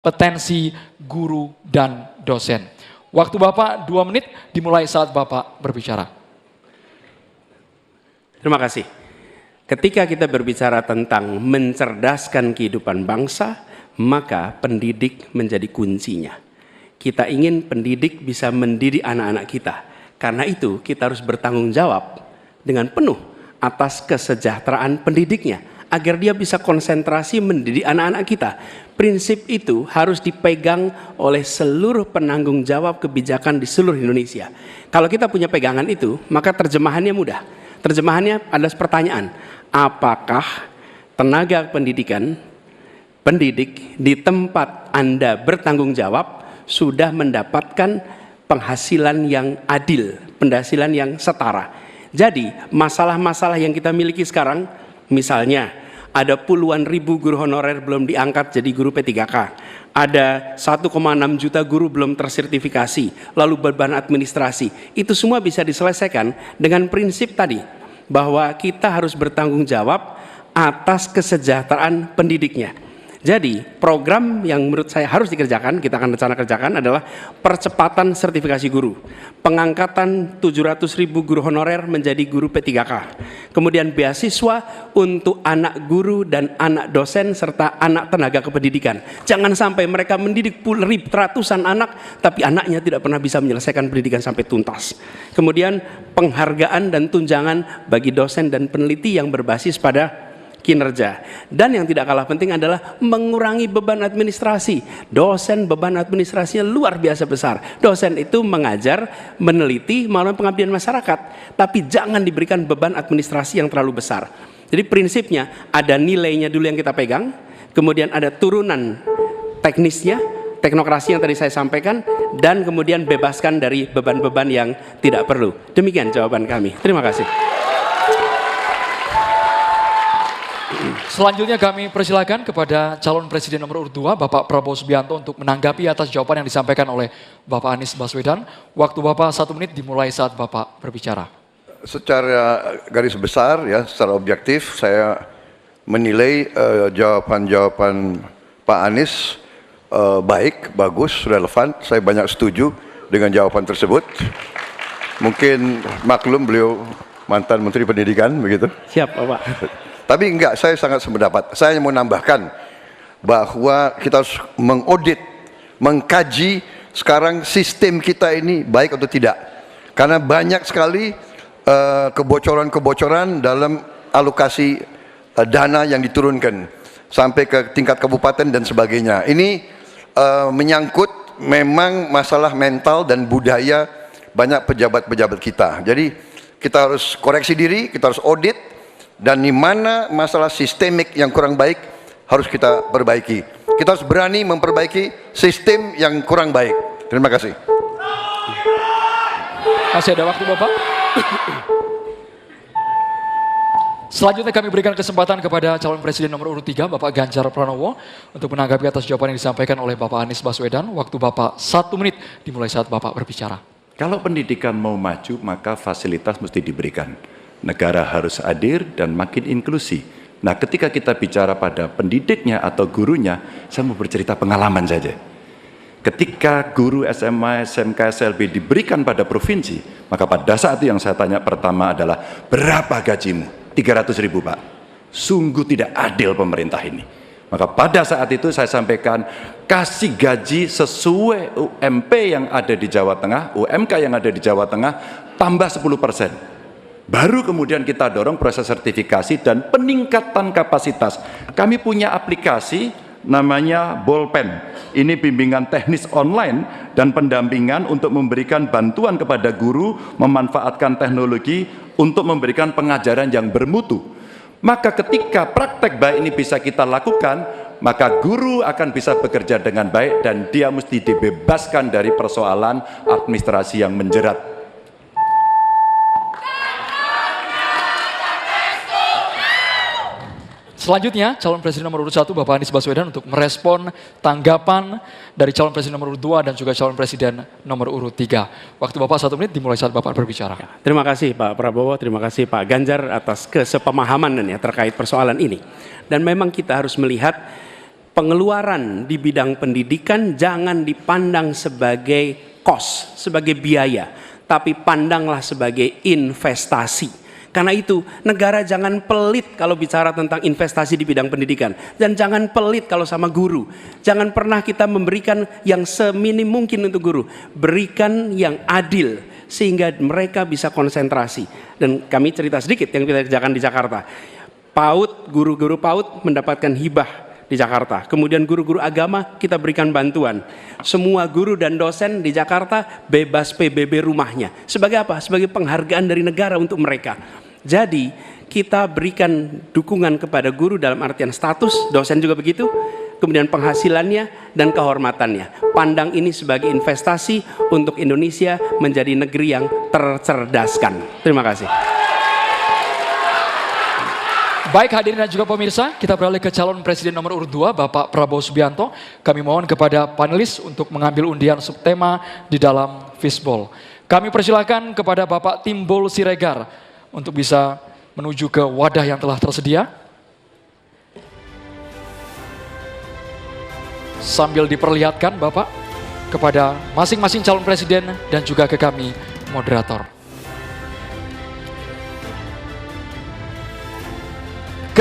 kompetensi guru dan dosen. Waktu Bapak 2 menit dimulai saat Bapak berbicara. Terima kasih. Ketika kita berbicara tentang mencerdaskan kehidupan bangsa, maka pendidik menjadi kuncinya. Kita ingin pendidik bisa mendidik anak-anak kita. Karena itu kita harus bertanggung jawab dengan penuh atas kesejahteraan pendidiknya, agar dia bisa konsentrasi mendidik anak-anak kita. Prinsip itu harus dipegang oleh seluruh penanggung jawab kebijakan di seluruh Indonesia. Kalau kita punya pegangan itu, maka terjemahannya mudah. Terjemahannya adalah pertanyaan, apakah tenaga pendidik di tempat Anda bertanggung jawab sudah mendapatkan penghasilan yang adil, penghasilan yang setara. Jadi masalah-masalah yang kita miliki sekarang, misalnya ada puluhan ribu guru honorer belum diangkat jadi guru P3K. Ada 1,6 juta guru belum tersertifikasi, lalu beban administrasi. Itu semua bisa diselesaikan dengan prinsip tadi, bahwa kita harus bertanggung jawab atas kesejahteraan pendidiknya. Jadi program yang menurut saya harus dikerjakan, kita akan rencana kerjakan adalah percepatan sertifikasi guru. Pengangkatan 700.000 guru honorer menjadi guru P3K. Kemudian beasiswa untuk anak guru dan anak dosen serta anak tenaga kependidikan. Jangan sampai mereka mendidik ratusan anak, tapi anaknya tidak pernah bisa menyelesaikan pendidikan sampai tuntas. Kemudian penghargaan dan tunjangan bagi dosen dan peneliti yang berbasis pada kinerja. Dan yang tidak kalah penting adalah mengurangi beban administrasi. Dosen beban administrasinya luar biasa besar. Dosen itu mengajar, meneliti, melalui pengabdian masyarakat, tapi jangan diberikan beban administrasi yang terlalu besar. Jadi prinsipnya ada nilainya dulu yang kita pegang, kemudian ada turunan teknisnya, teknokrasi yang tadi saya sampaikan, dan kemudian bebaskan dari beban-beban yang tidak perlu. Demikian jawaban kami. Terima kasih. Selanjutnya kami persilakan kepada calon presiden nomor urut 2, Bapak Prabowo Subianto, untuk menanggapi atas jawaban yang disampaikan oleh Bapak Anies Baswedan. Waktu Bapak 1 menit dimulai saat Bapak berbicara. Secara garis besar ya, secara objektif saya menilai jawaban-jawaban Pak Anies baik, bagus, relevan. Saya banyak setuju dengan jawaban tersebut. Mungkin maklum beliau mantan Menteri Pendidikan begitu. Siap, Bapak. Tapi enggak, saya sangat sependapat. Saya mau nambahkan bahwa kita harus mengaudit, mengkaji sekarang sistem kita ini baik atau tidak. Karena banyak sekali kebocoran-kebocoran dalam alokasi dana yang diturunkan sampai ke tingkat kabupaten dan sebagainya. Ini menyangkut memang masalah mental dan budaya banyak pejabat-pejabat kita. Jadi kita harus koreksi diri, kita harus audit, dan di mana masalah sistemik yang kurang baik harus kita perbaiki. Kita harus berani memperbaiki sistem yang kurang baik. Terima kasih. Masih ada waktu Bapak? Selanjutnya kami berikan kesempatan kepada calon presiden nomor urut 3, Bapak Ganjar Pranowo, untuk menanggapi atas jawaban yang disampaikan oleh Bapak Anies Baswedan. Waktu Bapak 1 menit dimulai saat Bapak berbicara. Kalau pendidikan mau maju, maka fasilitas mesti diberikan. Negara harus hadir dan makin inklusi. Nah, ketika kita bicara pada pendidiknya atau gurunya, saya mau bercerita pengalaman saja. Ketika guru SMA, SMK, SLB diberikan pada provinsi, maka pada saat itu yang saya tanya pertama adalah, berapa gajimu? 300.000, Pak. Sungguh tidak adil pemerintah ini. Maka pada saat itu saya sampaikan, kasih gaji sesuai UMP yang ada di Jawa Tengah, UMK yang ada di Jawa Tengah, tambah 10%. Baru kemudian kita dorong proses sertifikasi dan peningkatan kapasitas. Kami punya aplikasi namanya Bolpen. Ini bimbingan teknis online dan pendampingan untuk memberikan bantuan kepada guru memanfaatkan teknologi untuk memberikan pengajaran yang bermutu. Maka ketika praktek baik ini bisa kita lakukan, maka guru akan bisa bekerja dengan baik dan dia mesti dibebaskan dari persoalan administrasi yang menjerat. Selanjutnya, calon presiden nomor urut 1, Bapak Anies Baswedan, untuk merespon tanggapan dari calon presiden nomor urut 2 dan juga calon presiden nomor urut 3. Waktu Bapak 1 menit dimulai saat Bapak berbicara. Terima kasih Pak Prabowo, terima kasih Pak Ganjar atas kesepemahaman terkait persoalan ini. Dan memang kita harus melihat pengeluaran di bidang pendidikan jangan dipandang sebagai cost, sebagai biaya, tapi pandanglah sebagai investasi. Karena itu, negara jangan pelit kalau bicara tentang investasi di bidang pendidikan. Dan jangan pelit kalau sama guru. Jangan pernah kita memberikan yang seminim mungkin untuk guru. Berikan yang adil, sehingga mereka bisa konsentrasi. Dan kami cerita sedikit yang kita kerjakan di Jakarta. PAUD, guru-guru PAUD mendapatkan hibah di Jakarta. Kemudian guru-guru agama kita berikan bantuan. Semua guru dan dosen di Jakarta bebas PBB rumahnya. Sebagai apa? Sebagai penghargaan dari negara untuk mereka. Jadi kita berikan dukungan kepada guru dalam artian status, dosen juga begitu, kemudian penghasilannya dan kehormatannya. Pandang ini sebagai investasi untuk Indonesia menjadi negeri yang tercerdaskan. Terima kasih. Baik hadirin dan juga pemirsa, kita beralih ke calon presiden nomor urut 2, Bapak Prabowo Subianto. Kami mohon kepada panelis untuk mengambil undian subtema di dalam fishbowl. Kami persilakan kepada Bapak Timbul Siregar untuk bisa menuju ke wadah yang telah tersedia. Sambil diperlihatkan Bapak kepada masing-masing calon presiden dan juga ke kami moderator.